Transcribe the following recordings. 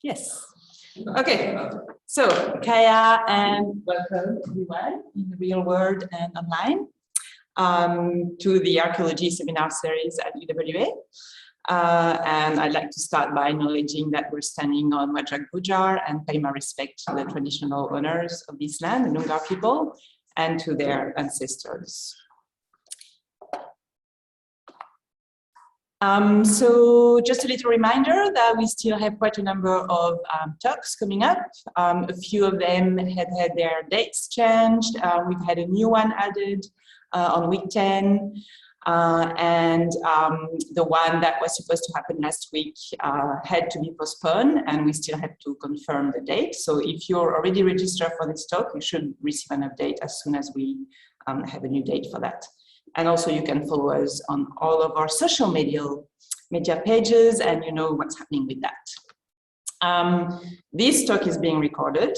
Yes. Okay. So, Kaya, and welcome everyone in the real world and online to the archaeology seminar series at UWA. And I'd like to start by acknowledging that we're standing on Matja Kuru and pay my respect to the traditional owners of this land, the Noongar people, and to their ancestors. So just a little reminder that we still have quite a number of talks coming up. A few of them had their dates changed. We've had a new one added on week 10. And the one that was supposed to happen last week had to be postponed, and we still have to confirm the date. So if you're already registered for this talk, you should receive an update as soon as we have a new date for that. And also you can follow us on all of our social media pages, and you know what's happening with that. This talk is being recorded.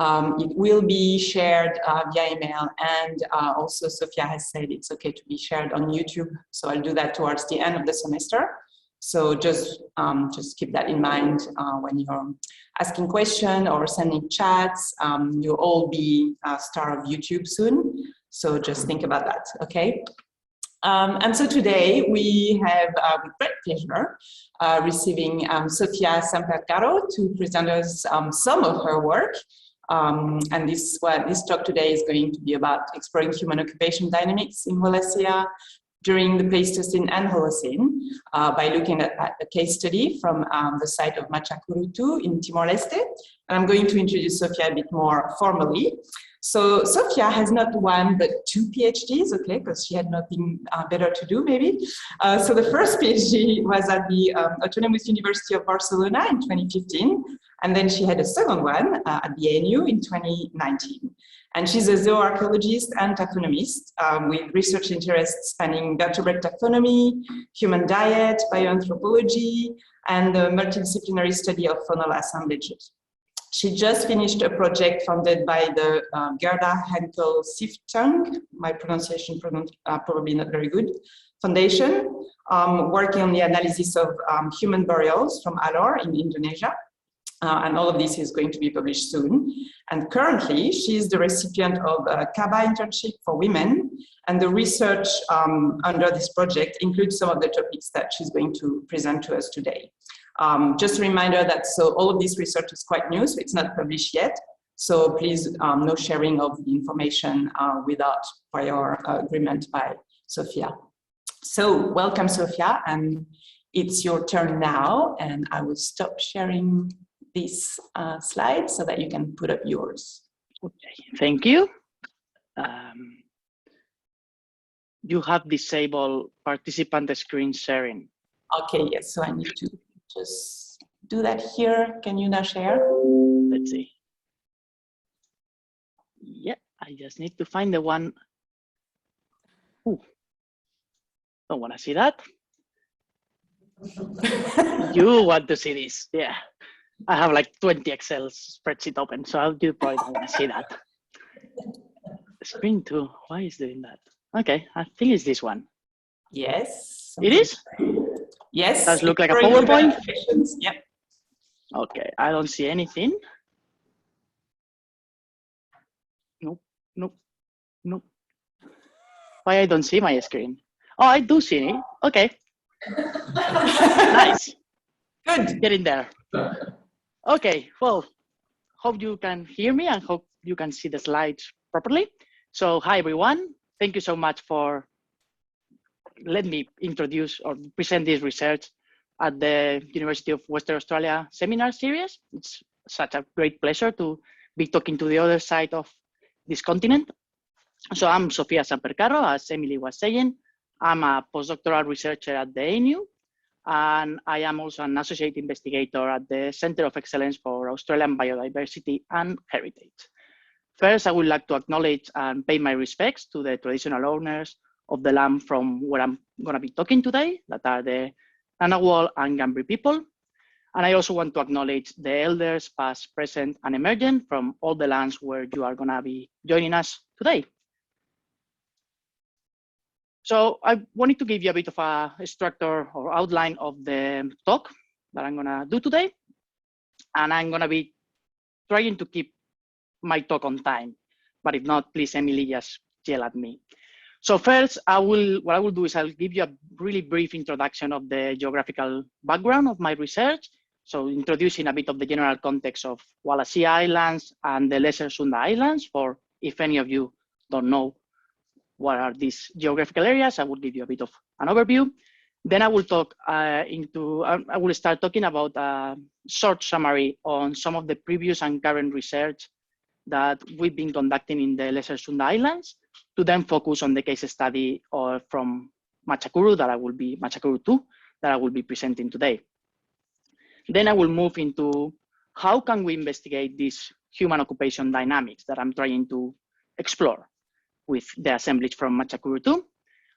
It will be shared via email, and also Sofia has said it's okay to be shared on YouTube. So I'll do that towards the end of the semester. So just keep that in mind when you're asking questions or sending chats. You'll all be a star of YouTube soon. So just think about that, okay? And so today we have, with great pleasure, receiving Sofia Samper-Carro to present us some of her work. And this talk today is going to be about exploring human occupation dynamics in Wallacea during the Pleistocene and Holocene by looking at a case study from the site of Matja Kuru in Timor-Leste. And I'm going to introduce Sofia a bit more formally. So Sofia has not one, but 2 PhDs, okay, because she had nothing better to do, maybe. So the first PhD was at the Autonomous University of Barcelona in 2015, and then she had a second one at the ANU in 2019. And she's a zooarchaeologist and taxonomist with research interests spanning vertebrate taxonomy, human diet, bioanthropology, and the multidisciplinary study of faunal assemblages. She just finished a project funded by the Gerda Henkel Stiftung, my pronunciation probably not very good, foundation, working on the analysis of human burials from Alor in Indonesia. And all of this is going to be published soon. And currently, she is the recipient of a KABA internship for women. And the research under this project includes some of the topics that she's going to present to us today. Just a reminder that all of this research is quite new, so it's not published yet. So please, no sharing of the information without prior agreement by Sofia. So welcome, Sofia, and it's your turn now. And I will stop sharing this slide so that you can put up yours. Okay, thank you. You have disabled participant screen sharing. Okay, yes, so I need to just do that here. Can you now share? Let's see. Yeah, I just need to find the one. Ooh, don't want to see that. You want to see this, yeah. I have like 20 Excel spreadsheet open, so you probably don't want to see that. Screen 2, why is doing that? Okay, I think it's this one. Yes. It is? Yes. Does look like a PowerPoint? Yep. Okay, I don't see anything. Nope, nope, nope. Why I don't see my screen? Oh, I do see it. Okay. Nice. Good. Get in there. Okay, well, hope you can hear me and hope you can see the slides properly. So, hi everyone. Thank you so much for letting me introduce or present this research at the University of Western Australia seminar series. It's such a great pleasure to be talking to the other side of this continent. So I'm Sofia Samper-Carro, as Emily was saying. I'm a postdoctoral researcher at the ANU, and I am also an associate investigator at the Center of Excellence for Australian Biodiversity and Heritage. First, I would like to acknowledge and pay my respects to the traditional owners of the land from where I'm going to be talking today, that are the Ngunnawal and Ngambri people. And I also want to acknowledge the elders, past, present, and emergent from all the lands where you are going to be joining us today. So I wanted to give you a bit of a structure or outline of the talk that I'm going to do today. And I'm gonna be trying to keep my talk on time, but if not, please, Emily, just yell at me. So first, what I will do is I'll give you a really brief introduction of the geographical background of my research. So introducing a bit of the general context of Wallacea Islands and the Lesser Sunda Islands, for if any of you don't know what are these geographical areas, I will give you a bit of an overview. Then I will I will start talking about a short summary on some of the previous and current research that we've been conducting in the Lesser Sunda Islands, to then focus on the case study from Matja Kuru, Matja Kuru 2, that I will be presenting today. Then I will move into how can we investigate these human occupation dynamics that I'm trying to explore with the assemblage from Matja Kuru 2.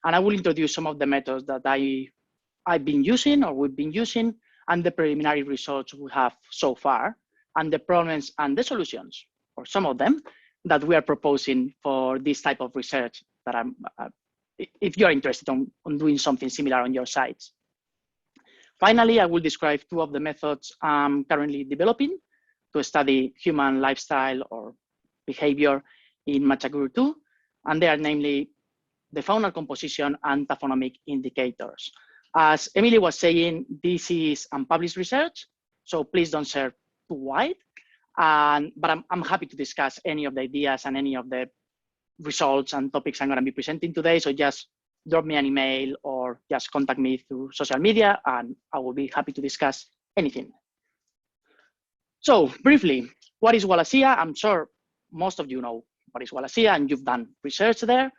And I will introduce some of the methods that I've been using or we've been using, and the preliminary results we have so far, and the problems and the solutions, or some of them, that we are proposing for this type of research that if you're interested on doing something similar on your sites. Finally, I will describe two of the methods I'm currently developing to study human lifestyle or behavior in Matja Kuru 2, and they are namely the faunal composition and taphonomic indicators. As Emily was saying, this is unpublished research, so please don't share too wide. But I'm happy to discuss any of the ideas and any of the results and topics I'm going to be presenting today. So just drop me an email or just contact me through social media, and I will be happy to discuss anything. So briefly, what is Wallacea? I'm sure most of you know what is Wallacea and you've done research there,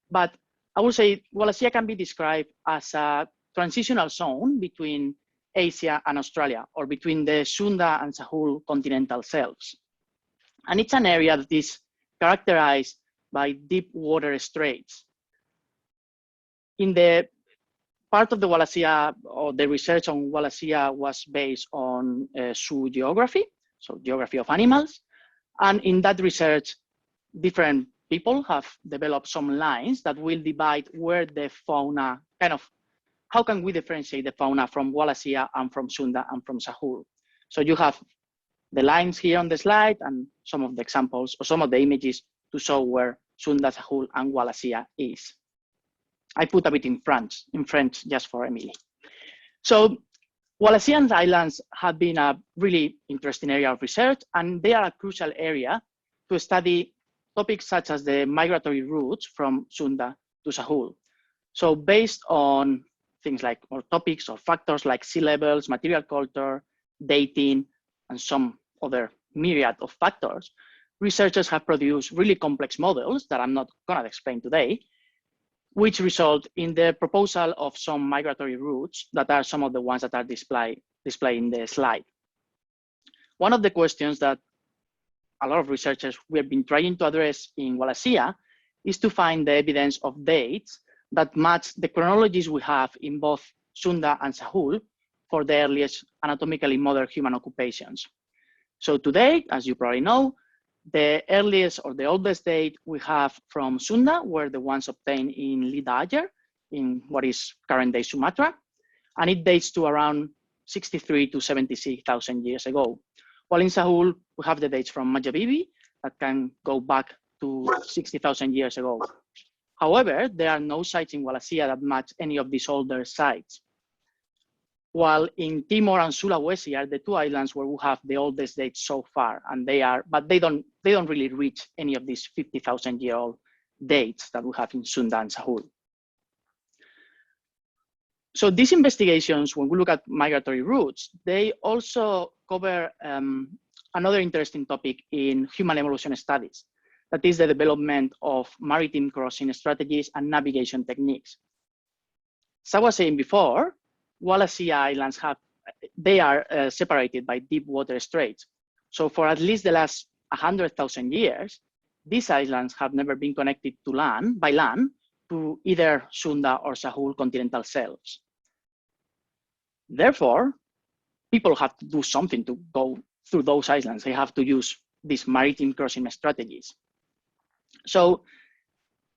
but I will say Wallacea can be described as a transitional zone between Asia and Australia, or between the Sunda and Sahul continental shelves. And it's an area that is characterized by deep water straits. In the part of the Wallacea, or the research on Wallacea, was based on zoo geography, so geography of animals. And in that research, different people have developed some lines that will divide where the fauna how can we differentiate the fauna from Wallacea and from Sunda and from Sahul? So you have the lines here on the slide and some of the examples or some of the images to show where Sunda, Sahul, and Wallacea is. I put a bit in French just for Emily. So Wallacean islands have been a really interesting area of research, and they are a crucial area to study topics such as the migratory routes from Sunda to Sahul. So based on things like, or topics or factors like sea levels, material culture, dating, and some other myriad of factors, researchers have produced really complex models that I'm not gonna explain today, which result in the proposal of some migratory routes that are some of the ones that are displayed in the slide. One of the questions that a lot of researchers we have been trying to address in Wallacea is to find the evidence of dates that match the chronologies we have in both Sunda and Sahul for the earliest anatomically modern human occupations. So today, as you probably know, the earliest or the oldest date we have from Sunda were the ones obtained in Lidager, in what is current day Sumatra, and it dates to around 63 to 76,000 years ago. While in Sahul, we have the dates from Majabibi that can go back to 60,000 years ago. However, there are no sites in Wallacea that match any of these older sites. While in Timor and Sulawesi are the two islands where we have the oldest dates so far, and they don't really reach any of these 50,000-year-old dates that we have in Sunda and Sahul. So these investigations, when we look at migratory routes, they also cover another interesting topic in human evolution studies. That is the development of maritime crossing strategies and navigation techniques. As I was saying before, Wallacea Islands are separated by deep water straits. So for at least the last 100,000 years, these islands have never been connected to by land to either Sunda or Sahul continental shelves. Therefore, people have to do something to go through those islands. They have to use these maritime crossing strategies. So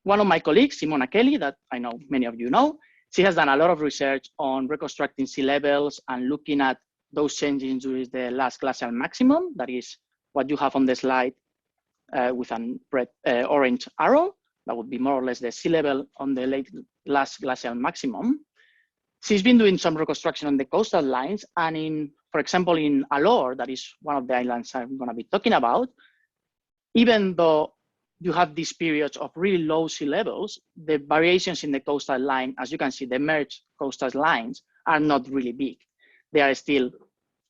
one of my colleagues, Simona Kelly, that I know many of you know, she has done a lot of research on reconstructing sea levels and looking at those changes during the last glacial maximum. That is what you have on the slide with an orange arrow. That would be more or less the sea level on the last glacial maximum. She's been doing some reconstruction on the coastal lines, and for example, in Alor, that is one of the islands I'm going to be talking about, even though you have these periods of really low sea levels, the variations in the coastal line, as you can see, the merged coastal lines are not really big. They are still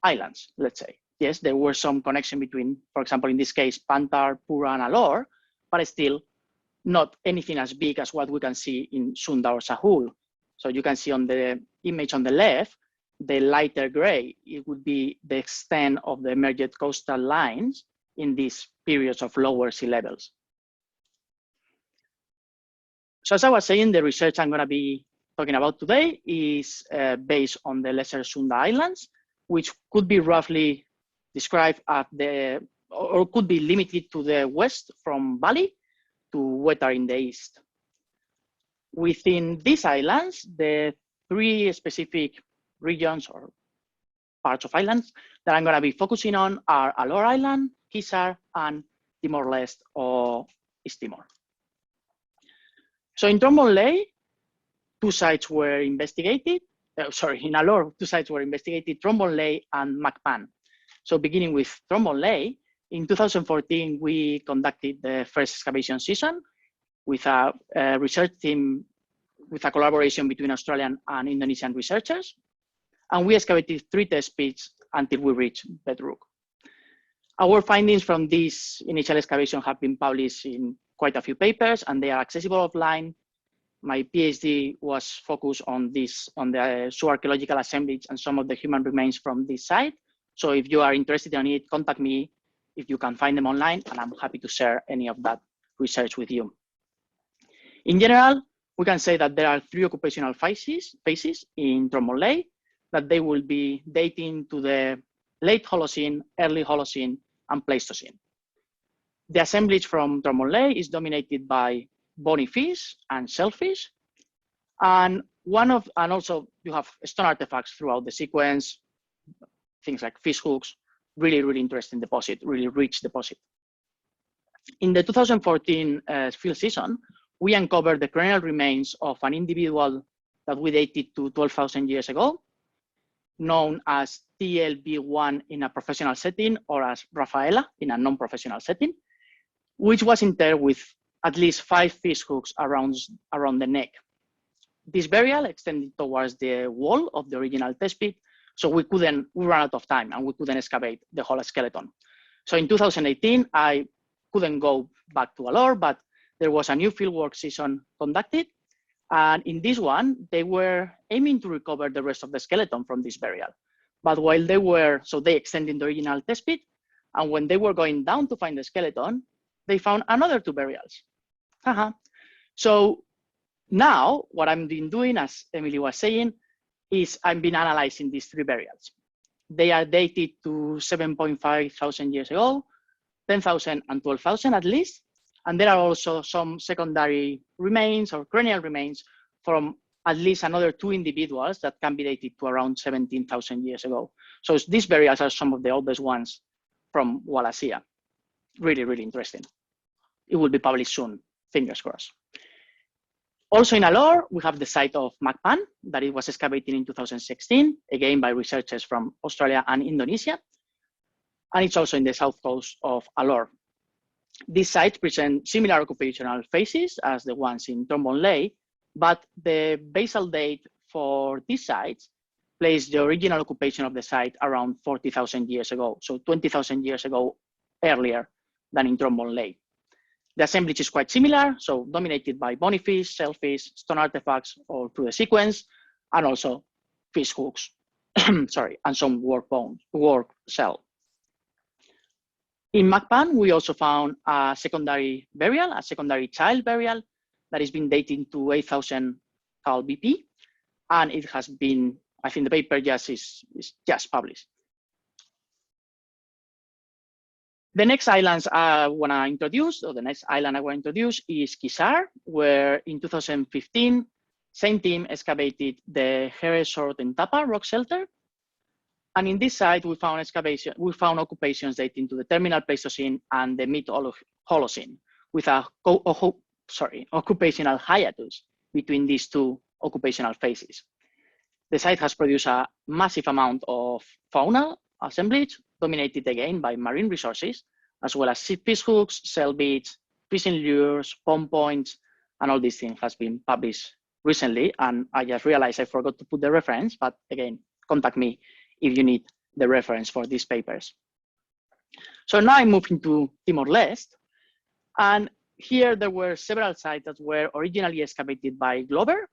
islands, let's say. Yes, there were some connection between, for example, in this case, Pantar, Pura, and Alor, but still not anything as big as what we can see in Sunda or Sahul. So you can see on the image on the left, the lighter gray, it would be the extent of the merged coastal lines in these periods of lower sea levels. So as I was saying, the research I'm going to be talking about today is based on the Lesser Sunda Islands, which could be roughly described as or could be limited to the west from Bali to Wetar in the east. Within these islands, the three specific regions or parts of islands that I'm going to be focusing on are Alor Island, Kizar, and Timor-Leste or East Timor. So in TimorLeste, two sites were investigated. In Alor, two sites were investigated, TimorLeste and Makban. So beginning with TimorLeste, in 2014, we conducted the first excavation season with a research team with a collaboration between Australian and Indonesian researchers. And we excavated 3 test pits until we reached bedrock. Our findings from this initial excavation have been published in quite a few papers, and they are accessible offline. My PhD was focused on the zooarchaeological assemblage and some of the human remains from this site. So if you are interested in it, contact me if you can find them online, and I'm happy to share any of that research with you. In general, we can say that there are 3 occupational phases in TimorLeste, that they will be dating to the late Holocene, early Holocene, and Pleistocene. The assemblage from TimorLeste is dominated by bony fish and shellfish, and also you have stone artifacts throughout the sequence, things like fish hooks, really interesting deposit, really rich deposit. In the 2014 field season, we uncovered the cranial remains of an individual that we dated to 12,000 years ago, known as TLB1 in a professional setting, or as Rafaela in a non-professional setting, which was interred with at least 5 fish hooks around the neck. This burial extended towards the wall of the original test pit, so we ran out of time and we couldn't excavate the whole skeleton. So in 2018, I couldn't go back to Alor, but there was a new fieldwork season conducted. And in this one, they were aiming to recover the rest of the skeleton from this burial. But while they extended the original test pit, and when they were going down to find the skeleton, they found another 2 burials. So now what I've been doing, as Emily was saying, is I've been analyzing these 3 burials. They are dated to 7.5 thousand years ago, 10,000 and 12,000 at least. And there are also some secondary remains or cranial remains from at least another 2 individuals that can be dated to around 17,000 years ago. So these burials are some of the oldest ones from Wallacea. Really interesting. It will be published soon, fingers crossed. Also in Alor, we have the site of Makban that it was excavated in 2016, again by researchers from Australia and Indonesia. And it's also in the south coast of Alor. These sites present similar occupational phases as the ones in TimorLeste, but the basal date for these sites placed the original occupation of the site around 40,000 years ago, so 20,000 years ago earlier than in TimorLeste. The assemblage is quite similar, so dominated by bony fish, shellfish, stone artifacts all through the sequence, and also fish hooks, and some work shell. In Makban, we also found a secondary burial, a secondary child burial that has been dating to 8,000 Cal BP, and it has been, I think the paper is just published. The next islands I want to introduce, or the next island I want to introduce is Kizar, where in 2015, same team excavated the Here Short and Tapa rock shelter. And in this site, we found occupations dating to the terminal Pleistocene and the mid-Holocene, with a occupational hiatus between these two occupational phases. The site has produced a massive amount of faunal assemblage, dominated again by marine resources, as well as fish hooks, shell beads, fishing lures, pond points, and all these things has been published recently. And I just realized I forgot to put the reference, but again, contact me if you need the reference for these papers. So now I move into Timor-Leste, and here there were several sites that were originally excavated by Glover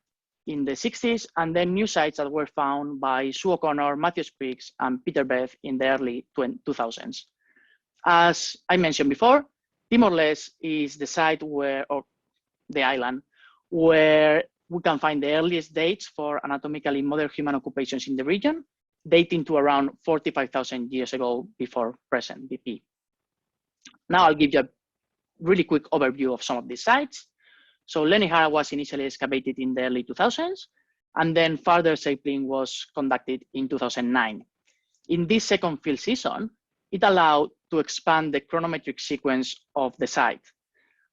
in the 60s, and then new sites that were found by Sue O'Connor, Matthew Spriggs, and Peter Beth in the early 2000s. As I mentioned before, Timor-Leste is the site where, or the island, where we can find the earliest dates for anatomically modern human occupations in the region, dating to around 45,000 years ago before present BP. Now I'll give you a really quick overview of some of these sites. So Lenihara was initially excavated in the early 2000s, and then further sampling was conducted in 2009. In this second field season, it allowed to expand the chronometric sequence of the site.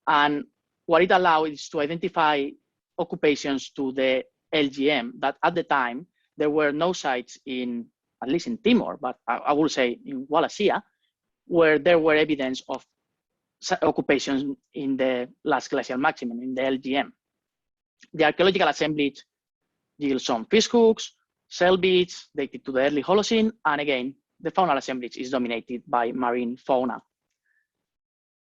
And what it allowed is to identify occupations to the LGM that at the time, there were no sites in, at least in Timor, but I will say in Wallacea, where there were evidence of occupations in the last glacial maximum, in the LGM. The archaeological assemblage yields some fish hooks, shell beads dated to the early Holocene, and again, the faunal assemblage is dominated by marine fauna.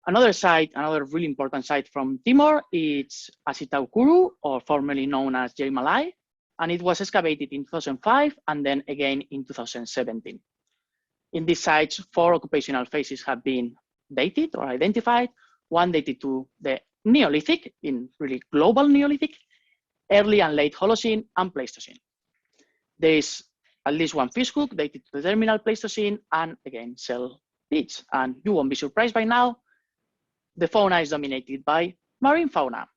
Another site, another really important site from Timor, is Acolguru, or formerly known as Jaimalai, and it was excavated in 2005 and then again in 2017. In these sites, 4 occupational phases have been dated or identified, one dated to the Neolithic, in really global Neolithic, early and late Holocene, and Pleistocene. There is at least one fish hook dated to the terminal Pleistocene, and again, shell beads. And you won't be surprised by now, the fauna is dominated by marine fauna.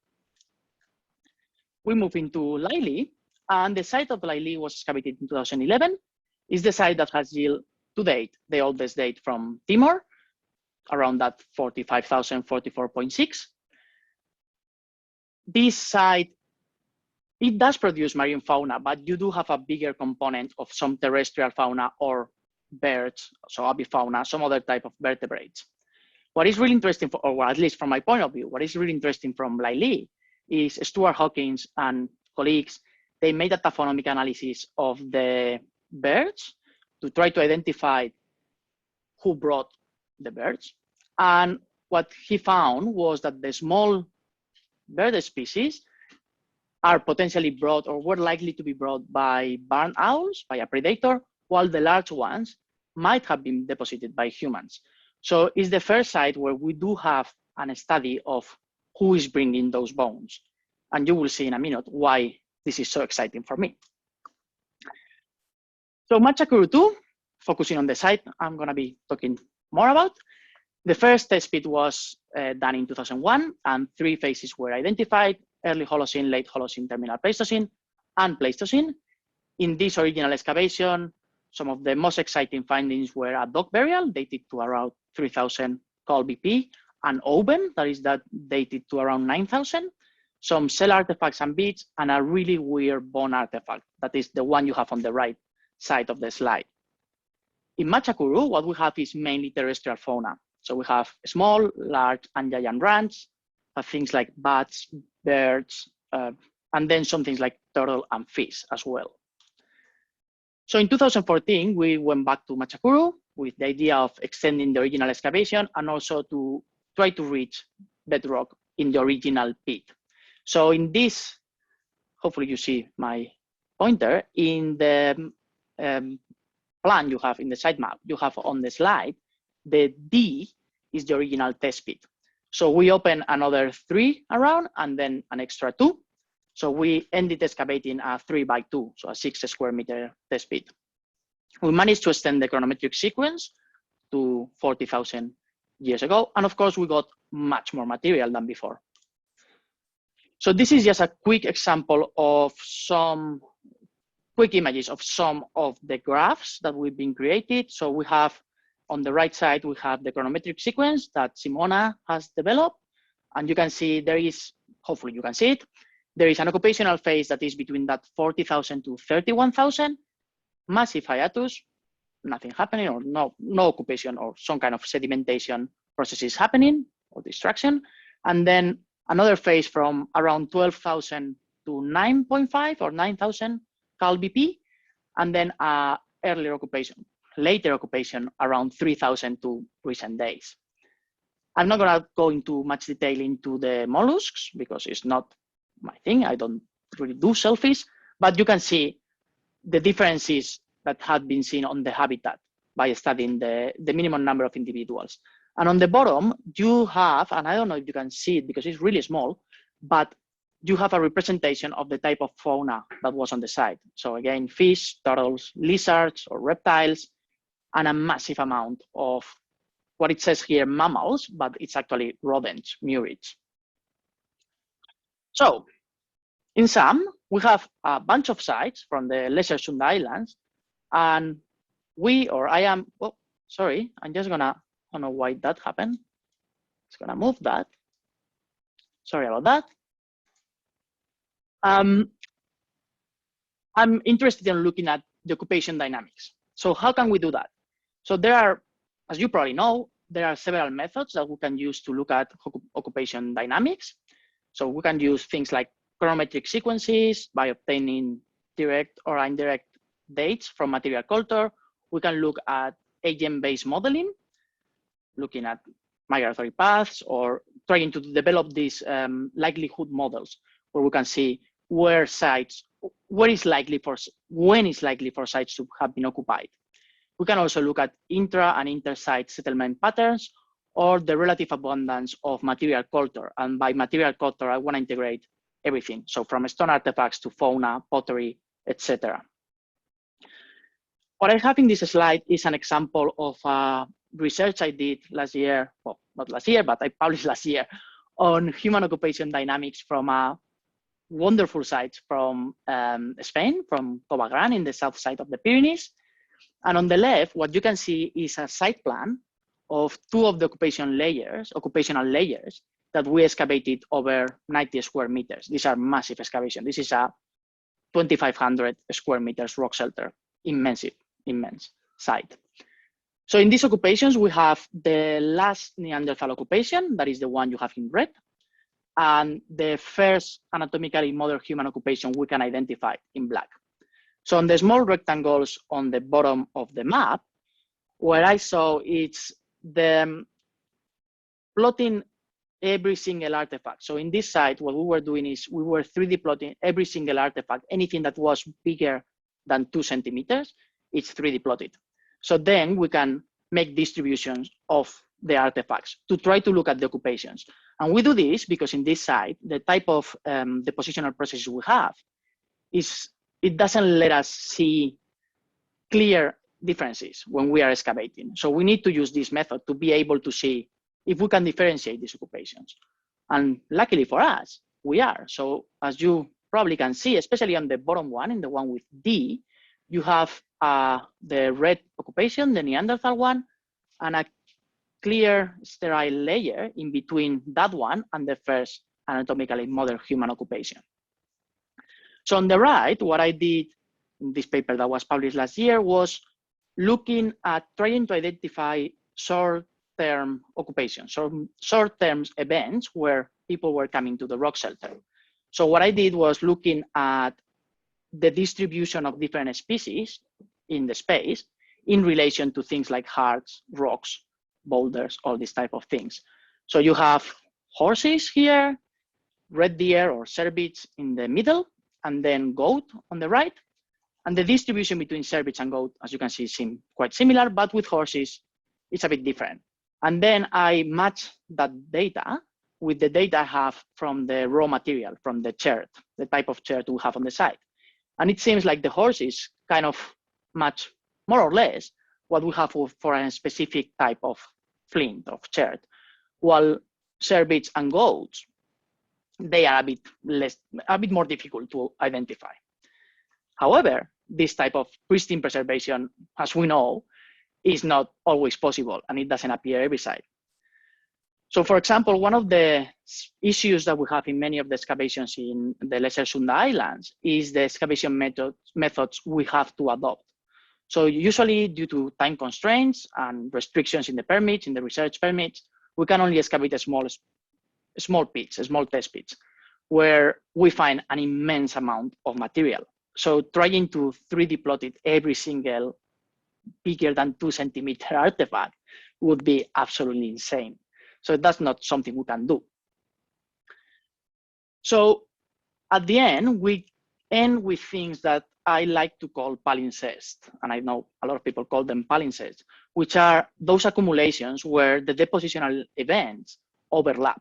We move into Laili, and the site of Laili was excavated in 2011. Is the site that has yielded to date the oldest date from Timor, around that 45,044.6. This site, it does produce marine fauna, but you do have a bigger component of some terrestrial fauna or birds, so avifauna, some other type of vertebrates. What is really interesting, or at least from my point of view, what is really interesting from Laili is Stuart Hawkins and colleagues, they made a taphonomic analysis of the birds to try to identify who brought the birds. And what he found was that the small bird species are potentially brought or were likely to be brought by barn owls, by a predator, while the large ones might have been deposited by humans. So it's the first site where we do have a study of who is bringing those bones. And you will see in a minute why this is so exciting for me. So Matja Kuru 2, focusing on the site I'm going to be talking more about. The first test pit was done in 2001, and 3 phases were identified: early Holocene, late Holocene, terminal Pleistocene, and Pleistocene. In this original excavation, some of the most exciting findings were a dog burial dated to around 3,000 col BP, an oven that dated to around 9,000, some shell artifacts and beads, and a really weird bone artifact that is the one you have on the right side of the slide. In Matja Kuru, what we have is mainly terrestrial fauna. So we have small, large, and giant rats, things like bats, birds, and then some things like turtle and fish as well. So in 2014, we went back to Matja Kuru with the idea of extending the original excavation and also to try to reach bedrock in the original pit. So in this, hopefully you see my pointer, in the plan you have in the site map, you have on the slide, the D is the original test pit. So we open another 3 around and then an extra 2. So we ended excavating a 3x2, so a 6 square meter test pit. We managed to extend the chronometric sequence to 40,000 years ago. And of course, we got much more material than before. So this is just a quick example of some quick images of some of the graphs that we've been created. So we have on the right side, we have the chronometric sequence that Simona has developed. And you can see there is, hopefully you can see it, there is an occupational phase that is between that 40,000 to 31,000, massive hiatus, nothing happening, or no occupation or some kind of sedimentation processes happening or destruction. And then another phase from around 12,000 to 9.5 or 9,000 cal BP, and then earlier occupation, later occupation around 3,000 to recent days. I'm not gonna go into much detail into the mollusks because it's not my thing. I don't really do shellfish, but you can see the differences that had been seen on the habitat by studying the minimum number of individuals. And on the bottom, you have, and I don't know if you can see it because it's really small, but you have a representation of the type of fauna that was on the site. So again, fish, turtles, lizards, or reptiles, and a massive amount of what it says here, mammals, but it's actually rodents, murids. So in sum, we have a bunch of sites from the lesser Sunda Islands, and I am, oh, sorry, I'm just gonna, I don't know why that happened. It's gonna move that. Sorry about that. I'm interested in looking at the occupation dynamics. So how can we do that? So there are, as you probably know, there are several methods that we can use to look at occupation dynamics. So we can use things like chronometric sequences by obtaining direct or indirect dates from material culture. We can look at agent-based modeling, looking at migratory paths, or trying to develop these likelihood models where we can see when it's likely for sites to have been occupied. We can also look at intra and inter-site settlement patterns or the relative abundance of material culture. And by material culture, I want to integrate everything. So from stone artifacts to fauna, pottery, etc. What I have in this slide is an example of research I did last year, well, not last year, but I published last year on human occupation dynamics from a wonderful site from Spain, from Covagran in the south side of the Pyrenees. And on the left, what you can see is a site plan of two of the occupational layers that we excavated over 90 square meters. These are massive excavations. This is a 2,500 square meters rock shelter, immense site. So in these occupations, we have the last Neanderthal occupation, that is the one you have in red, and the first anatomically modern human occupation we can identify in black. So on the small rectangles on the bottom of the map, where I saw it's the plotting every single artifact. So in this site, what we were doing is we were 3D plotting every single artifact, anything that was bigger than 2 centimeters, it's 3D plotted. So then we can make distributions of the artifacts to try to look at the occupations. And we do this because in this site, the type of depositional processes we have is, it doesn't let us see clear differences when we are excavating. So we need to use this method to be able to see if we can differentiate these occupations. And luckily for us, we are. So as you probably can see, especially on the bottom one, in the one with D, you have the red occupation, the Neanderthal one, and a clear sterile layer in between that one and the first anatomically modern human occupation. So on the right, what I did in this paper that was published last year was looking at trying to identify short-term occupations, so short-term events where people were coming to the rock shelter. So what I did was looking at the distribution of different species in the space in relation to things like hearts, rocks, boulders, all these type of things. So you have horses here, red deer or cervix in the middle, and then goat on the right. And the distribution between cervix and goat, as you can see, seem quite similar, but with horses, it's a bit different. And then I match that data with the data I have from the raw material, from the chert, the type of chert we have on the site. And it seems like the horses kind of match more or less what we have for a specific type of flint, of chert, while cervix and goats, they are a bit more difficult to identify. However, this type of pristine preservation, as we know, is not always possible, and it doesn't appear every site. So for example, one of the issues that we have in many of the excavations in the Lesser Sunda Islands is the excavation methods we have to adopt. So usually due to time constraints and restrictions in the permits, in the research permits, we can only excavate a small pits, small test pits, where we find an immense amount of material. So trying to 3D plot it every single bigger than 2 centimeter artifact would be absolutely insane. So that's not something we can do. So at the end, we end with things that I like to call palimpsest, and I know a lot of people call them palimpsest, which are those accumulations where the depositional events overlap.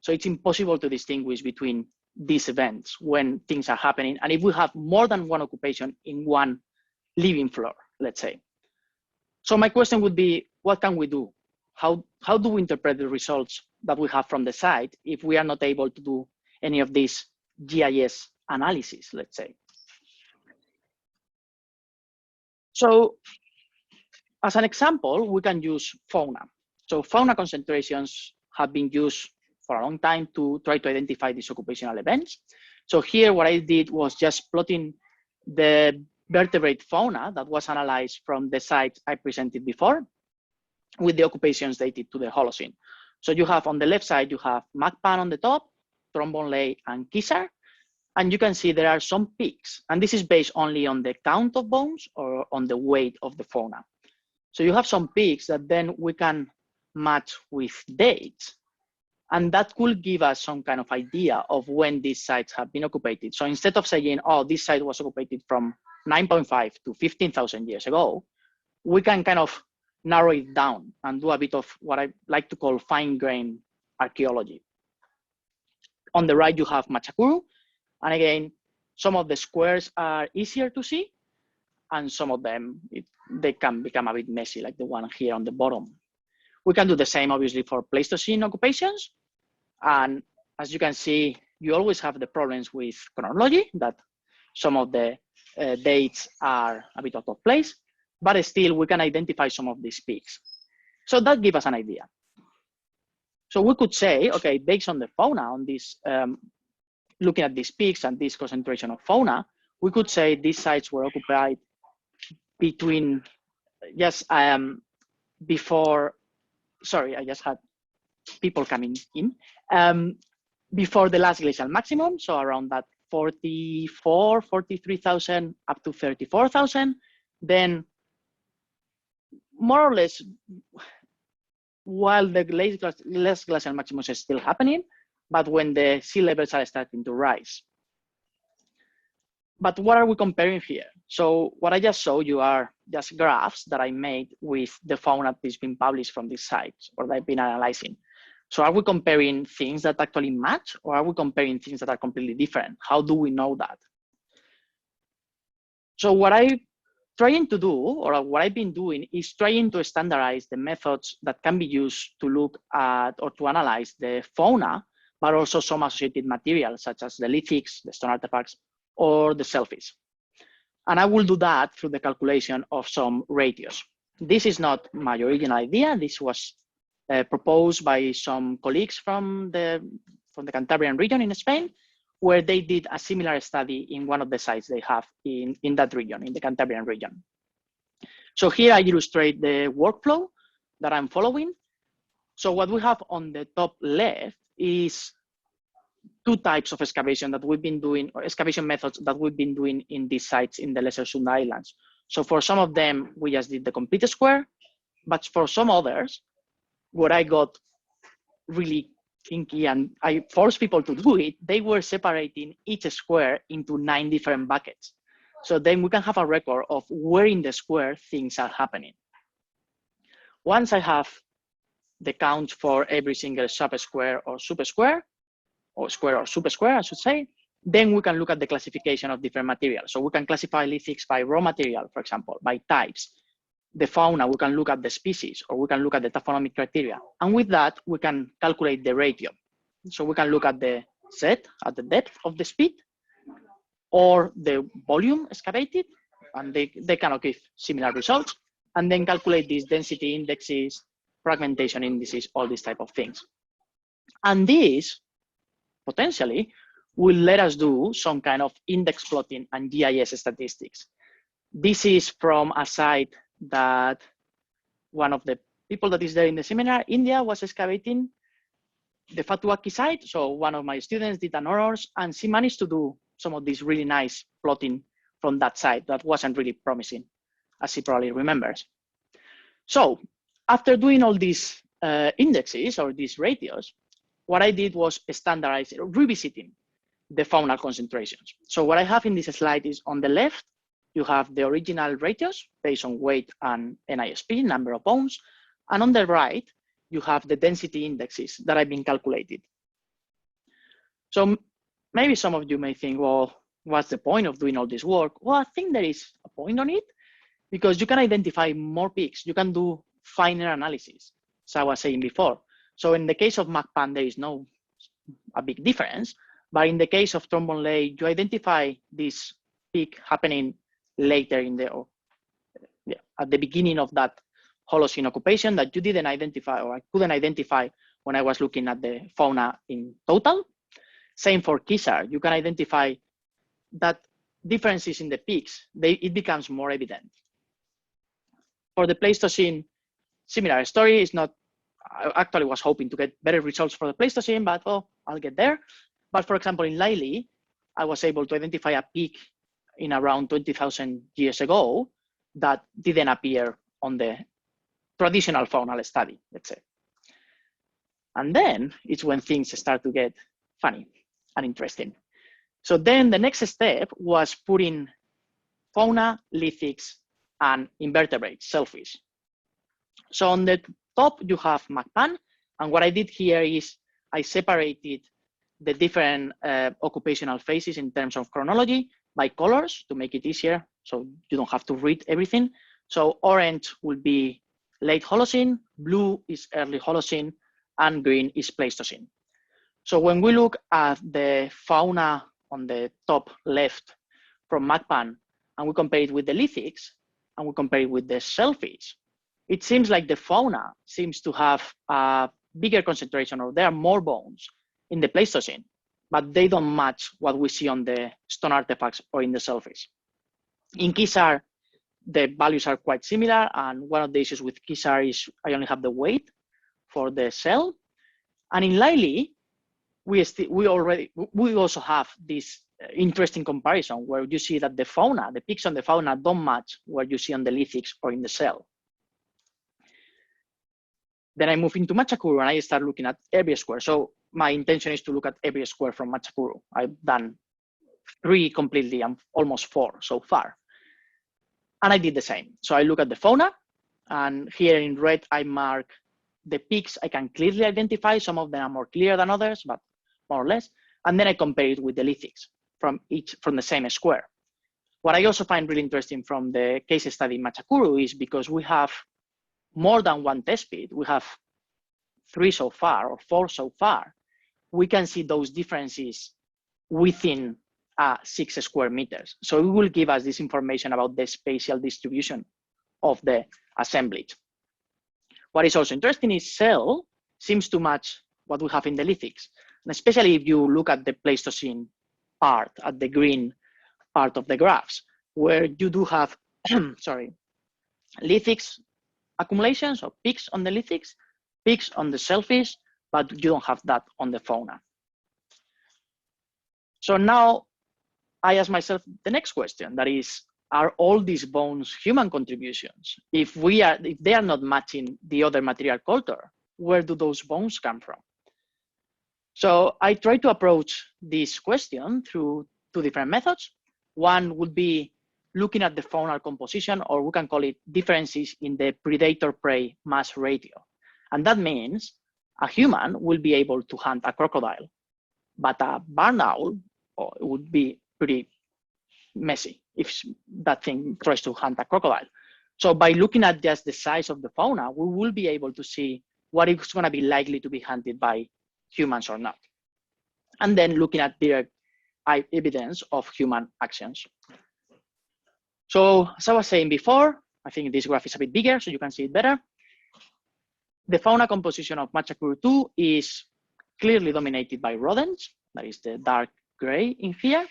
So it's impossible to distinguish between these events when things are happening, and if we have more than one occupation in one living floor, let's say. So my question would be, what can we do? How do we interpret the results that we have from the site if we are not able to do any of these GIS analysis, let's say? So as an example, we can use fauna. So fauna concentrations have been used for a long time to try to identify these occupational events. So here what I did was just plotting the vertebrate fauna that was analyzed from the sites I presented before with the occupations dated to the Holocene. So you have on the left side, you have Makban on the top, trombone lay, and Kizar. And you can see there are some peaks. And this is based only on the count of bones or on the weight of the fauna. So you have some peaks that then we can match with dates. And that could give us some kind of idea of when these sites have been occupied. So instead of saying, oh, this site was occupied from 9.5 to 15,000 years ago, we can kind of narrow it down and do a bit of what I like to call fine-grained archaeology. On the right, you have Matja Kuru. And again, some of the squares are easier to see, and some of them, they can become a bit messy, like the one here on the bottom. We can do the same, obviously, for Pleistocene occupations. And as you can see, you always have the problems with chronology, that some of the dates are a bit out of place, but still we can identify some of these peaks. So that gives us an idea. So we could say, okay, based on the fauna, on this, looking at these peaks and this concentration of fauna, we could say these sites were occupied between, yes, before, sorry, I just had people coming in, before the last glacial maximum, so around that 43,000 up to 34,000, then more or less, while the last glacial maximum is still happening, but when the sea levels are starting to rise. But what are we comparing here? So what I just showed you are just graphs that I made with the fauna that's been published from these sites or that I've been analyzing. So are we comparing things that actually match, or are we comparing things that are completely different? How do we know that? So what I'm trying to do, or what I've been doing, is trying to standardize the methods that can be used to look at or to analyze the fauna, but also some associated materials such as the lithics, the stone artifacts, or the shellfish. And I will do that through the calculation of some ratios. This is not my original idea. This was proposed by some colleagues from the Cantabrian region in Spain, where they did a similar study in one of the sites they have in that region, in the Cantabrian region. So here I illustrate the workflow that I'm following. So what we have on the top left is two types of excavation that we've been doing, or excavation methods that we've been doing in these sites in the Lesser Sunda Islands. So for some of them, we just did the complete square, but for some others, what I got really kinky and I forced people to do it, they were separating each square into 9 different buckets. So then we can have a record of where in the square things are happening. Once I have the count for every single sub-square or super-square, or square or super-square, I should say, then we can look at the classification of different materials. So we can classify lithics by raw material, for example, by types. The fauna, we can look at the species, or we can look at the taxonomic criteria. And with that, we can calculate the ratio. So we can look at the set, at the depth of the spit, or the volume excavated, and they cannot give similar results, and then calculate these density indexes, fragmentation indices, all these type of things. And this potentially will let us do some kind of index plotting and GIS statistics. This is from a site that one of the people that is there in the seminar, India, was excavating the Fatuaki site. So one of my students did an honors, and she managed to do some of this really nice plotting from that site that wasn't really promising, as she probably remembers. So after doing all these indexes or these ratios, what I did was standardize, revisiting the faunal concentrations. So what I have in this slide is on the left, you have the original ratios based on weight and NISP, number of bones. And on the right, you have the density indexes that have been calculated. So maybe some of you may think, well, what's the point of doing all this work? Well, I think there is a point on it, because you can identify more peaks. You can do finer analysis, as I was saying before. So in the case of Makban, there is no a big difference. But in the case of Trombone Lake, you identify this peak happening later in the, at the beginning of that Holocene occupation that you didn't identify, or I couldn't identify when I was looking at the fauna in total. Same for Kizar. You can identify that differences in the peaks, it becomes more evident. For the Pleistocene, similar story. Is not, I actually was hoping to get better results for the Pleistocene, but well, I'll get there. But for example, in Laili, I was able to identify a peak in around 20,000 years ago that didn't appear on the traditional faunal study, let's say. And then it's when things start to get funny and interesting. So then the next step was putting fauna, lithics, and invertebrates, shellfish. So on the top, you have Makban. And what I did here is I separated the different occupational phases in terms of chronology by colors to make it easier, so you don't have to read everything. So orange will be late Holocene, blue is early Holocene, and green is Pleistocene. So when we look at the fauna on the top left from Makban, and we compare it with the lithics, and we compare it with the shellfish, it seems like the fauna seems to have a bigger concentration, or there are more bones in the Pleistocene, but they don't match what we see on the stone artifacts or in the shellfish. In Kizar, the values are quite similar, and one of the issues with Kizar is I only have the weight for the shell. And in Laili, we also have this interesting comparison where you see that the fauna, the peaks on the fauna don't match what you see on the lithics or in the shell. Then I move into Matja Kuru and I start looking at every square. So my intention is to look at every square from Matja Kuru. I've done 3 completely and almost 4 so far. And I did the same. So I look at the fauna, and here in red, I mark the peaks I can clearly identify. Some of them are more clear than others, but more or less. And then I compare it with the lithics from the same square. What I also find really interesting from the case study in Matja Kuru is because we have more than one test pit, we have 3 so far or 4 so far, we can see those differences within 6 square meters. So it will give us this information about the spatial distribution of the assemblage. What is also interesting is shell seems to match what we have in the lithics, and especially if you look at the Pleistocene part, at the green part of the graphs, where you do have, sorry, lithics accumulations or peaks on the lithics, peaks on the shellfish, but you don't have that on the fauna. So now I ask myself the next question, that is, are all these bones human contributions? If they are not matching the other material culture, where do those bones come from? So I try to approach this question through 2 different methods. One would be looking at the faunal composition, or we can call it differences in the predator-prey mass ratio. And that means a human will be able to hunt a crocodile, but a barn owl would be pretty messy if that thing tries to hunt a crocodile. So by looking at just the size of the fauna, we will be able to see what is going to be likely to be hunted by humans or not. And then looking at direct evidence of human actions. So as I was saying before, I think this graph is a bit bigger so you can see it better. The fauna composition of Matja Kuru 2 is clearly dominated by rodents. That is the dark gray in here.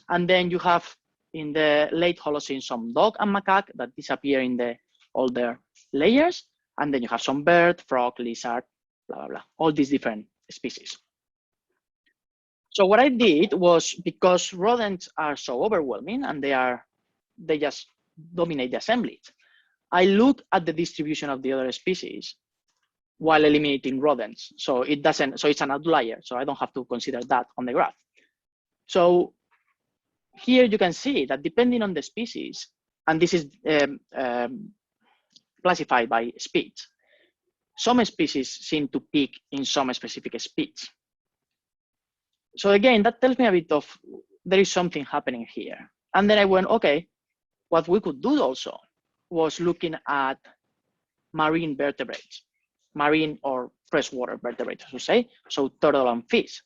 And then you have in the late Holocene some dog and macaque that disappear in the older layers. And then you have some bird, frog, lizard, blah, blah, blah, all these different species. So what I did was, because rodents are so overwhelming and they just dominate the assemblage, I looked at the distribution of the other species while eliminating rodents. So it's an outlier. So I don't have to consider that on the graph. So here you can see that depending on the species, and this is classified by speech, some species seem to peak in some specific speech. So again, that tells me a bit of, there is something happening here. And then I went, okay, what we could do also was looking at marine vertebrates, marine or freshwater vertebrates, I should say, so turtle and fish.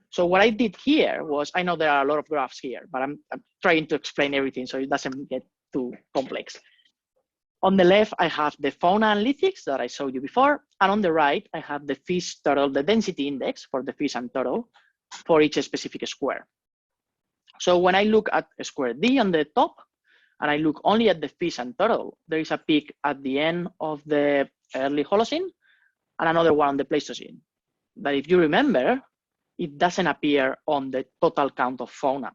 So what I did here was, I know there are a lot of graphs here, but I'm trying to explain everything so it doesn't get too complex. On the left, I have the fauna and lithics that I showed you before. And on the right, I have the fish turtle, the density index for the fish and turtle for each specific square. So when I look at square D on the top, and I look only at the fish and turtle, there is a peak at the end of the early Holocene and another one on the Pleistocene. But if you remember, it doesn't appear on the total count of fauna,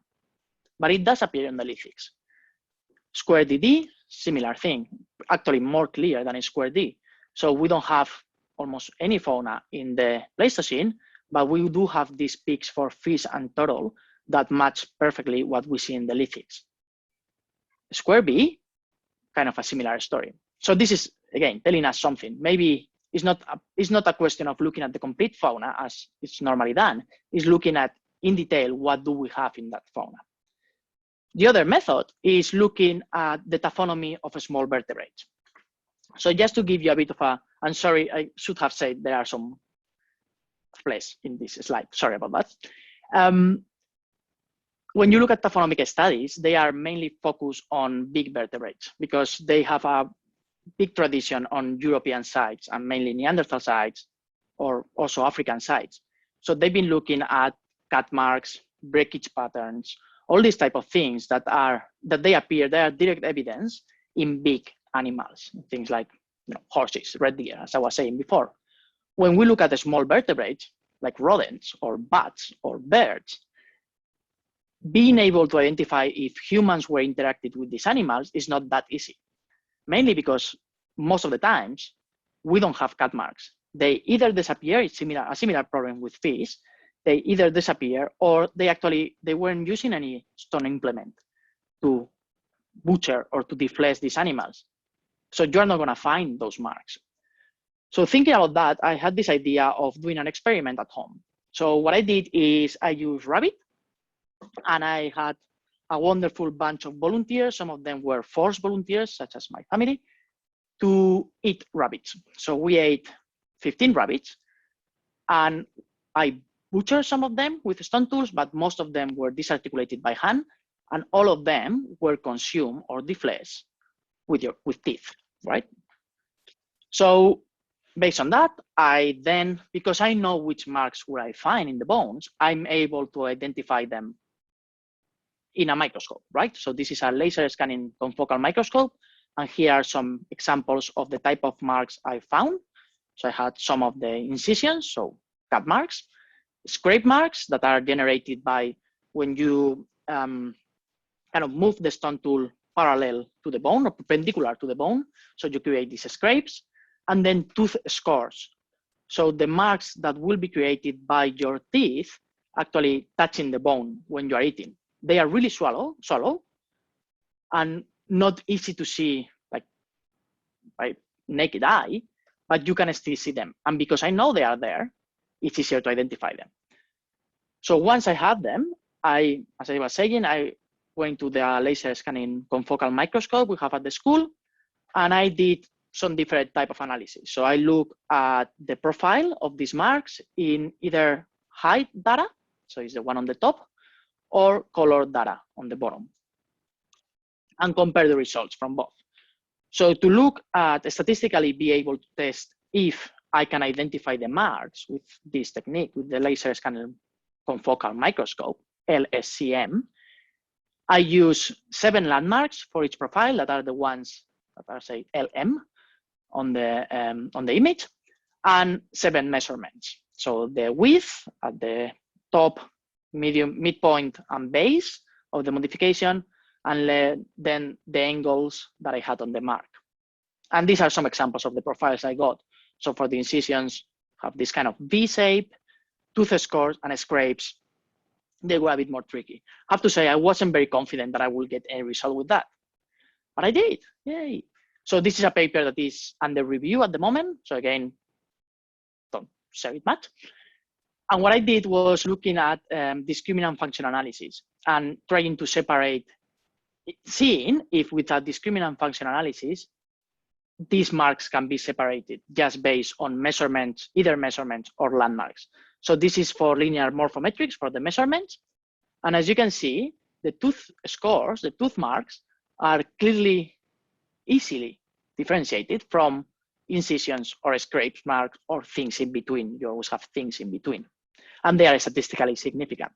but it does appear in the lithics. Square DD, similar thing, actually more clear than in square D. So we don't have almost any fauna in the Pleistocene, but we do have these peaks for fish and turtle that match perfectly what we see in the lithics. Square B, kind of a similar story. So this is, again, telling us something. Maybe it's not a question of looking at the complete fauna as it's normally done. It's looking at, in detail, what do we have in that fauna. The other method is looking at the taphonomy of a small vertebrates. So just to give you a bit of a, I'm sorry, I should have said there are some flesh in this slide. Sorry about that. When you look at taphonomic studies, they are mainly focused on big vertebrates because they have a big tradition on European sites and mainly Neanderthal sites or also African sites. So they've been looking at cut marks, breakage patterns, all these type of things that they appear, they are direct evidence in big animals, things like horses, red deer, as I was saying before. When we look at the small vertebrates, like rodents or bats or birds, being able to identify if humans were interacted with these animals is not that easy, mainly because most of the times we don't have cut marks. They either disappear, it's a similar problem with fish, they either disappear or they weren't using any stone implement to butcher or to deflesh these animals. So you're not gonna find those marks. So thinking about that, I had this idea of doing an experiment at home. So what I did is I used rabbit, and I had a wonderful bunch of volunteers. Some of them were forced volunteers, such as my family, to eat rabbits. So we ate 15 rabbits, and I butchered some of them with stone tools, but most of them were disarticulated by hand, and all of them were consumed or defleshed with teeth, right? So based on that, I then, because I know which marks where I find in the bones, I'm able to identify them in a microscope, right? So this is a laser scanning confocal microscope. And here are some examples of the type of marks I found. So I had some of the incisions, so cut marks, scrape marks that are generated by when you kind of move the stone tool parallel to the bone or perpendicular to the bone. So you create these scrapes, and then tooth scores. So the marks that will be created by your teeth actually touching the bone when you are eating. They are really shallow and not easy to see like by naked eye, but you can still see them. And because I know they are there, it's easier to identify them. So once I had them, as I was saying, I went to the laser scanning confocal microscope we have at the school, and I did some different type of analysis. So I look at the profile of these marks in either height data, so it's the one on the top, or color data on the bottom. and compare the results from both. So to look at statistically be able to test if I can identify the marks with this technique, with the laser scanner confocal microscope, LSCM, I use 7 landmarks for each profile that are the ones that are, say, LM on the image, and 7 measurements. So the width at the top, medium, midpoint, and base of the modification, and then the angles that I had on the mark. And these are some examples of the profiles I got. So for the incisions, have this kind of V shape, tooth scores, and scrapes. They were a bit more tricky. I have to say, I wasn't very confident that I will get any result with that, but I did, yay. So this is a paper that is under review at the moment. So again, don't share it much. And what I did was looking at discriminant function analysis and trying to separate, seeing if with a discriminant function analysis, these marks can be separated just based on measurements, either measurements or landmarks. So this is for linear morphometrics for the measurements. And as you can see, the tooth scores, the tooth marks are clearly, easily differentiated from incisions or scrapes marks or things in between. You always have things in between. And they are statistically significant.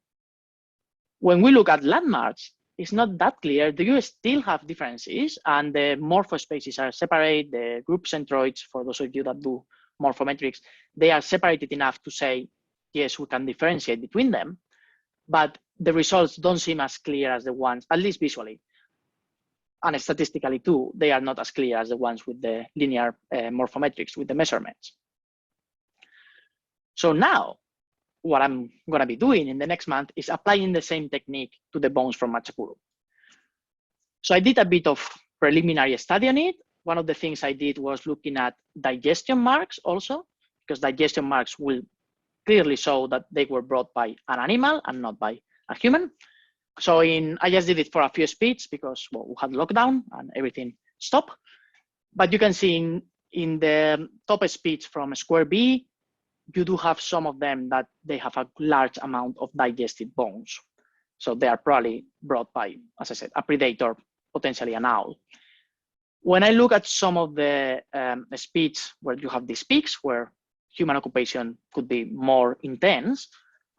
When we look at landmarks, it's not that clear. Do you still have differences? And the morphospaces are separate. The group centroids, for those of you that do morphometrics, they are separated enough to say, yes, we can differentiate between them. But the results don't seem as clear as the ones, at least visually. And statistically too, they are not as clear as the ones with the linear morphometrics, with the measurements. So now, what I'm going to be doing in the next month is applying the same technique to the bones from Matja Kuru. So I did a bit of preliminary study on it. One of the things I did was looking at digestion marks also, because digestion marks will clearly show that they were brought by an animal and not by a human. So I just did it for a few speeds because, well, we had lockdown and everything stopped. But you can see in the top speeds from square B, you do have some of them that they have a large amount of digested bones. So they are probably brought by, as I said, a predator, potentially an owl. When I look at some of the speeds where you have these peaks, where human occupation could be more intense,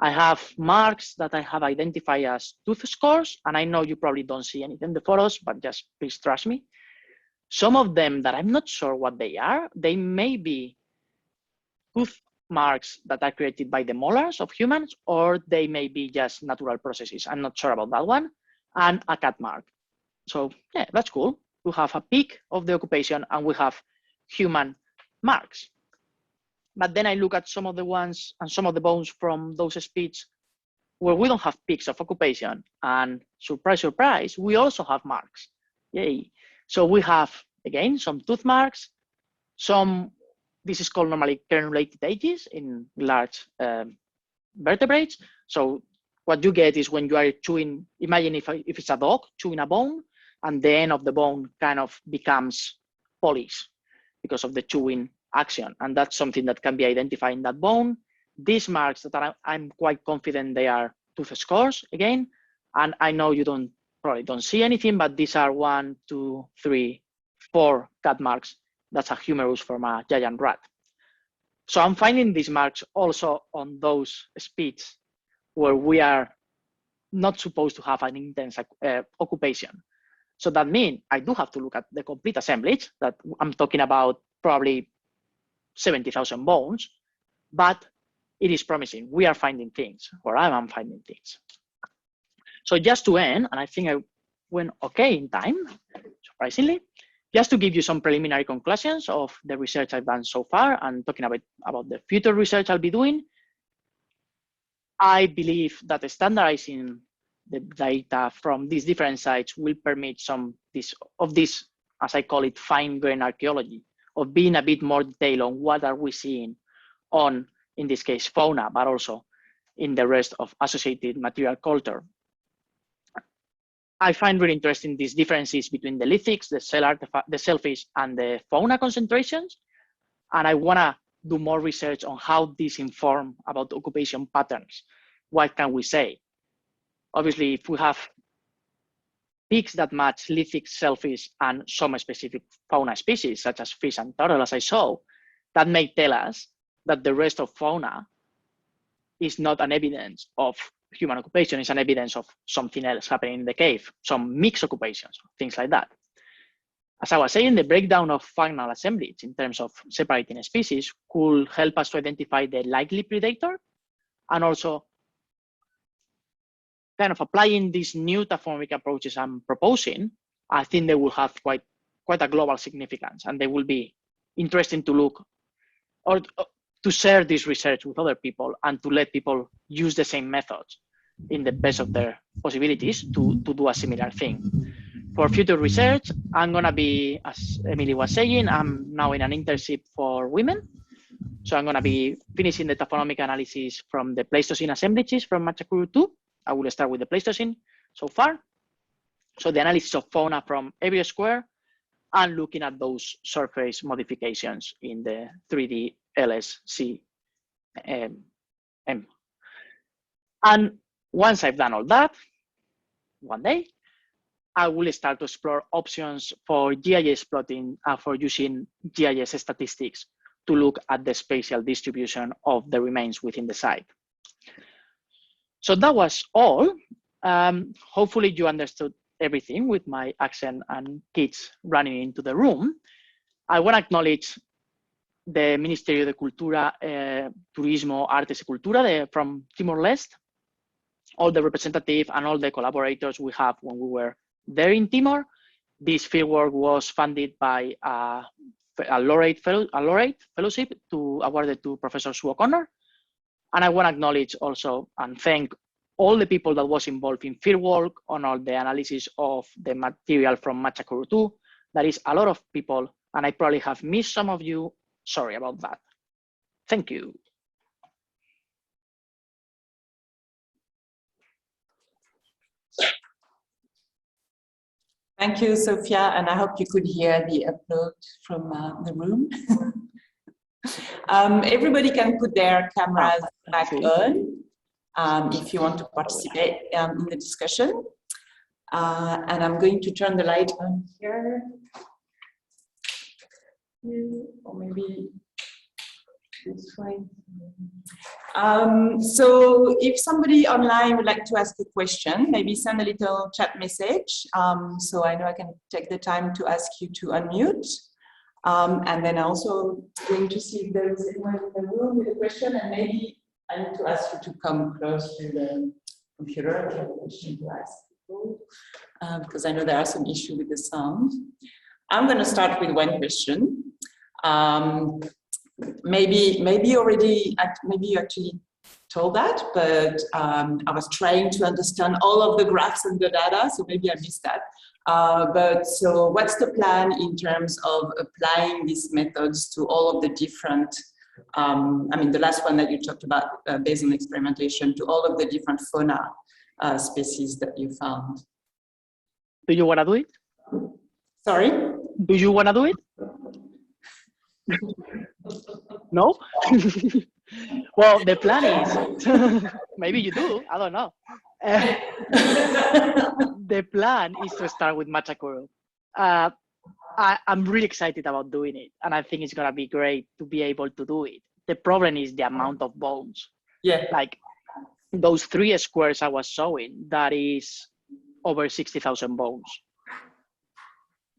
I have marks that I have identified as tooth scores, and I know you probably don't see anything in the photos, but just please trust me. Some of them that I'm not sure what they are, they may be tooth marks that are created by the molars of humans, or they may be just natural processes. I'm not sure about that one. And a cat mark. So yeah, that's cool. We have a peak of the occupation and we have human marks. But then I look at some of the ones and some of the bones from those species where we don't have peaks of occupation, and surprise, surprise, we also have marks. Yay. So we have, again, some tooth marks, this is called normally crenulated edges in large vertebrates. So what you get is when you are chewing, imagine if it's a dog chewing a bone, and the end of the bone kind of becomes polished because of the chewing action. And that's something that can be identified in that bone. These marks that I'm quite confident they are tooth scores again. And I know you probably don't see anything, but these are 1, 2, 3, 4 cat marks. That's a humerus from a giant rat. So I'm finding these marks also on those species where we are not supposed to have an intense occupation. So that means I do have to look at the complete assemblage that I'm talking about, probably 70,000 bones, but it is promising. We are finding things, or I'm finding things. So just to end, and I think I went okay in time, surprisingly, just to give you some preliminary conclusions of the research I've done so far and talking about the future research I'll be doing. I believe that standardizing the data from these different sites will permit some of this, as I call it, fine-grained archaeology, of being a bit more detailed on what are we seeing on, in this case, fauna, but also in the rest of associated material culture. I find really interesting these differences between the lithics, the shellfish, and the fauna concentrations. And I want to do more research on how these inform about occupation patterns. What can we say? Obviously, if we have peaks that match lithics, shellfish, and some specific fauna species, such as fish and turtle, as I saw, that may tell us that the rest of fauna is not an evidence of human occupation, it's an evidence of something else happening in the cave, some mixed occupations, things like that. As I was saying, the breakdown of faunal assemblage in terms of separating species could help us to identify the likely predator, and also kind of applying these new taxonomic approaches I'm proposing. I think they will have quite a global significance, and they will be interesting to look or to share this research with other people and to let people use the same methods in the best of their possibilities to do a similar thing. For future research, I'm gonna be, as Emily was saying, I'm now in an internship for women. So I'm gonna be finishing the taxonomic analysis from the Pleistocene assemblages from Matja Kuru 2. I will start with the Pleistocene so far. So the analysis of fauna from every square and looking at those surface modifications in the 3D LSC. And once I've done all that, one day, I will start to explore options for GIS plotting, for using GIS statistics to look at the spatial distribution of the remains within the site. So that was all. Hopefully you understood everything with my accent and kids running into the room. I want to acknowledge the Ministerio de Cultura, Turismo, Artes y Cultura from Timor-Leste, all the representatives and all the collaborators we have when we were there in Timor. This fieldwork was funded by a laureate fellowship awarded to Professor Sue O'Connor. And I want to acknowledge also and thank all the people that was involved in fieldwork on all the analysis of the material from Matja Kuru 2. That is a lot of people, and I probably have missed some of you. Sorry about that. Thank you. Thank you, Sofia, and I hope you could hear the upload from the room. Everybody can put their cameras back on if you want to participate in the discussion. And I'm going to turn the light on here. Or maybe this way. So if somebody online would like to ask a question, maybe send a little chat message. So I know I can take the time to ask you to unmute. And then also going to see if there is anyone in the room with a question, and maybe I need to ask you to come close to the computer if you have a question to ask people, because I know there are some issues with the sound. I'm going to start with one question. Maybe you actually told that, but I was trying to understand all of the graphs and the data, so maybe I missed that. But so what's the plan in terms of applying these methods to all of the different, I mean, the last one that you talked about based on experimentation, to all of the different fauna species that you found? Do you want to do it? Sorry? Do you want to do it? No? Well, the plan is, maybe you do, I don't know. The plan is to start with Matja Kuru. I'm really excited about doing it, and I think it's gonna be great to be able to do it. The problem is the amount of bones. Yeah. Like those 3 squares I was showing, that is over 60,000 bones.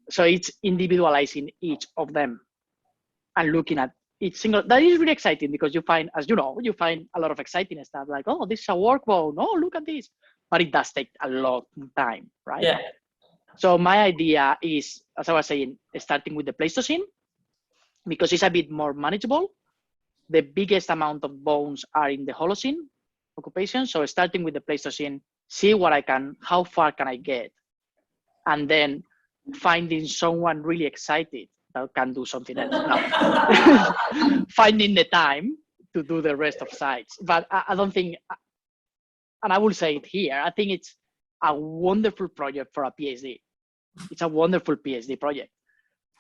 So it's individualizing each of them and looking at each single. That is really exciting because you find, as you know, you find a lot of exciting stuff like, oh, this is a work bone. Oh, look at this. But it does take a lot of time, right? Yeah. So my idea is, as I was saying, starting with the Pleistocene, because it's a bit more manageable. The biggest amount of bones are in the Holocene occupation. So starting with the Pleistocene, see what I can, how far can I get? And then finding someone really excited that can do something else. No. Finding the time to do the rest of sites. But I don't think, and I will say it here, I think it's a wonderful project for a PhD. It's a wonderful PhD project.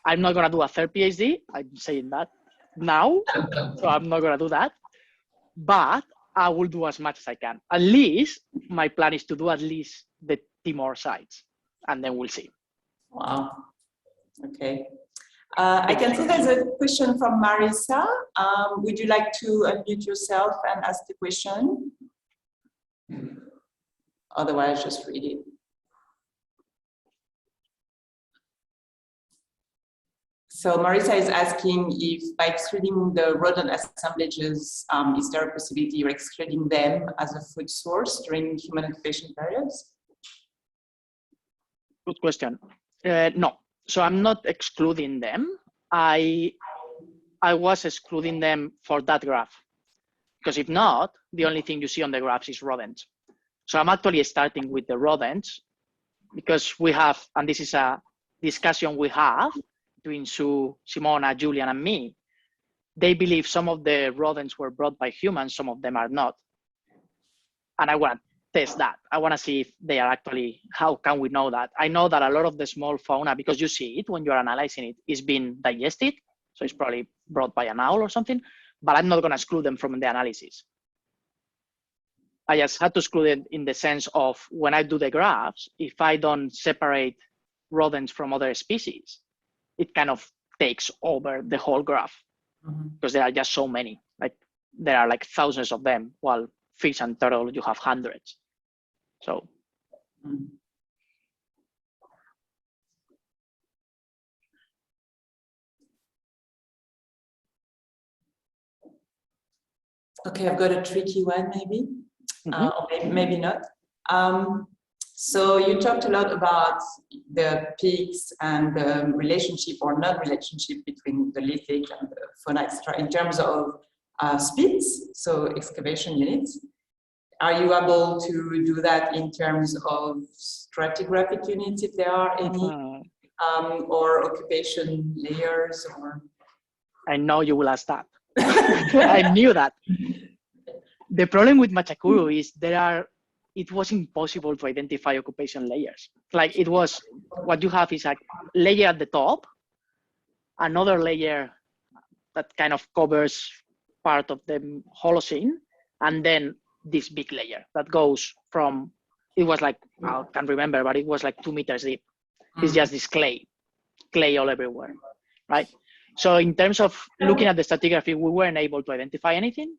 I'm not going to do a 3rd PhD. I'm saying that now, so I'm not going to do that. But I will do as much as I can. At least my plan is to do at least the Timor sites. and then we'll see. Wow. Okay. I can see there's a question from Marisa. Would you like to unmute yourself and ask the question? Otherwise, just read it. So Marisa is asking if by excluding the rodent assemblages, is there a possibility you're excluding them as a food source during human occupation periods? Good question. No, so I'm not excluding them. I was excluding them for that graph, because if not, the only thing you see on the graphs is rodents. So I'm actually starting with the rodents because we have, and this is a discussion we have between Sue, Simona, Julian, and me. They believe some of the rodents were brought by humans, some of them are not. And I want to test that. I want to see if they are actually, how can we know that? I know that a lot of the small fauna, because you see it when you're analyzing it, is being digested. So it's probably brought by an owl or something, but I'm not going to exclude them from the analysis. I just had to exclude it in the sense of when I do the graphs, if I don't separate rodents from other species, it kind of takes over the whole graph because there are just so many. Like there are like thousands of them, while fish and turtle, you have hundreds. So. Okay, I've got a tricky one maybe, or maybe not. So you talked a lot about the peaks and the relationship or non-relationship between the lithic and the fauna in terms of speeds, so excavation units. Are you able to do that in terms of stratigraphic units, if there are any, or occupation layers? Or? I know you will ask that. I knew that. The problem with Matja Kuru is it was impossible to identify occupation layers. Like it was, what you have is a layer at the top, another layer that kind of covers part of the Holocene, and then this big layer that goes from, it was like, I can't remember, but it was like 2 meters deep. It's just this clay all everywhere, right? So in terms of looking at the stratigraphy, we weren't able to identify anything.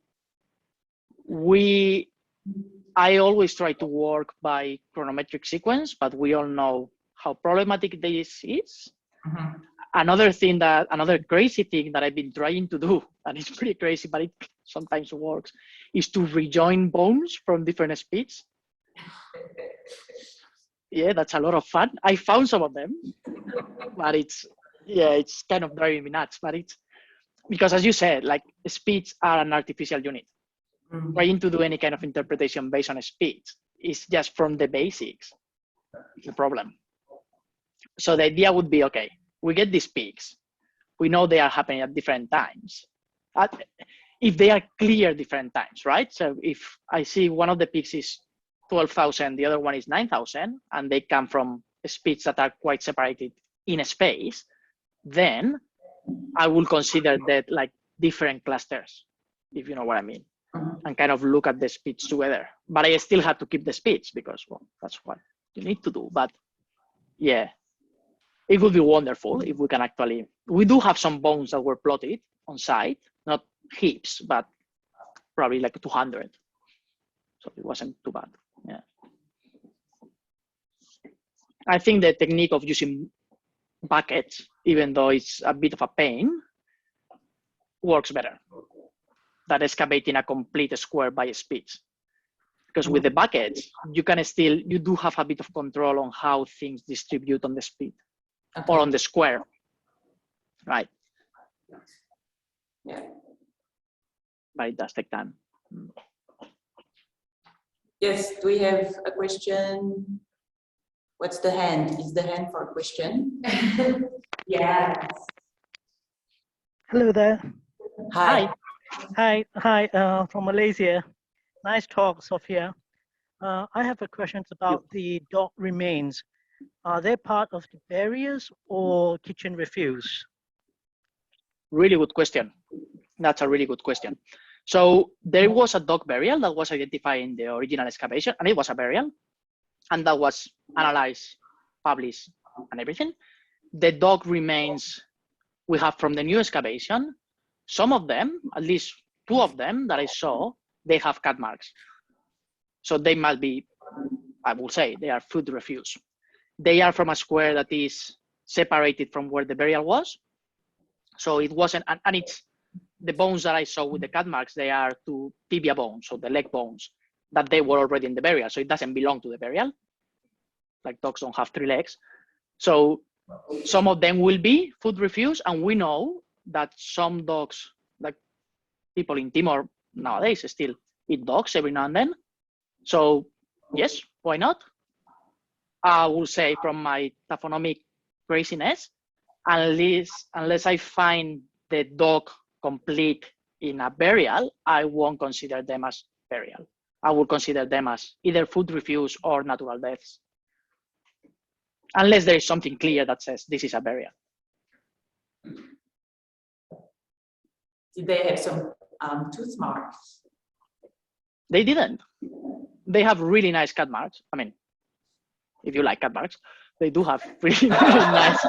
I always try to work by chronometric sequence, but we all know how problematic this is. Another crazy thing that I've been trying to do, and it's pretty crazy, but it sometimes works, is to rejoin bones from different species. Yeah, that's a lot of fun. I found some of them, but it's kind of driving me nuts. But it's because, as you said, like species are an artificial unit. Trying to do any kind of interpretation based on speeds is just from the basics the problem. So the idea would be, okay, we get these peaks. We know they are happening at different times. If they are clear different times, right? So if I see one of the peaks is 12,000, the other one is 9,000, and they come from speeds that are quite separated in a space, then I will consider that like different clusters, if you know what I mean. And kind of look at the speeds together. But I still have to keep the speeds because, well, that's what you need to do. But yeah, it would be wonderful if we can actually, we do have some bones that were plotted on site, not heaps, but probably like 200. So it wasn't too bad, yeah. I think the technique of using buckets, even though it's a bit of a pain, works better than excavating a complete square by speeds. Because with the buckets, you do have a bit of control on how things distribute on the speed or on the square, right? Yeah. But it does take time. Yes, do we have a question? What's the hand? Is the hand for a question? Yes. Hello there. Hi. Hi, from Malaysia. Nice talk, Sofia. I have a question about the dog remains. Are they part of the barriers or kitchen refuse? Really good question. That's a really good question. So there was a dog burial that was identified in the original excavation, and it was a burial, and that was analyzed published and everything. The dog remains we have from the new excavation, some of them, at least 2 of them that I saw, they have cut marks. So they must be, I will say, they are food refuse. They are from a square that is separated from where the burial was. So it wasn't, and it's the bones that I saw with the cut marks, they are 2 tibia bones, so the leg bones, that they were already in the burial. So it doesn't belong to the burial. Like dogs don't have 3 legs. So some of them will be food refuse, and we know that some dogs, like people in Timor nowadays, still eat dogs every now and then. So yes, why not? I will say from my taphonomic craziness, unless I find the dog complete in a burial, I won't consider them as burial. I will consider them as either food refuse or natural deaths. Unless there is something clear that says this is a burial. Did they have some tooth marks? They didn't. They have really nice cut marks. I mean, if you like cut marks, they do have really, really nice,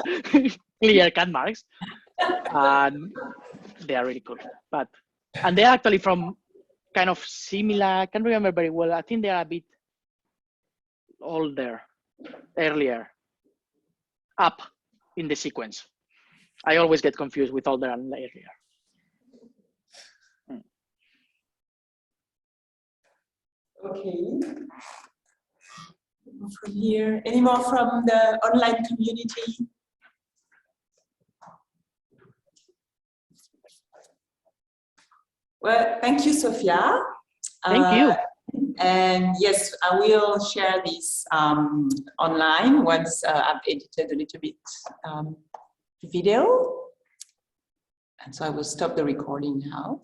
clear cut marks. And they are really cool. And they're actually from kind of similar, I can't remember very well. I think they are a bit older, earlier, up in the sequence. I always get confused with older and earlier. Okay. From here, any more from the online community? Well, thank you, Sofia. Thank you. And yes, I will share this online once I've edited a little bit video. And so I will stop the recording now.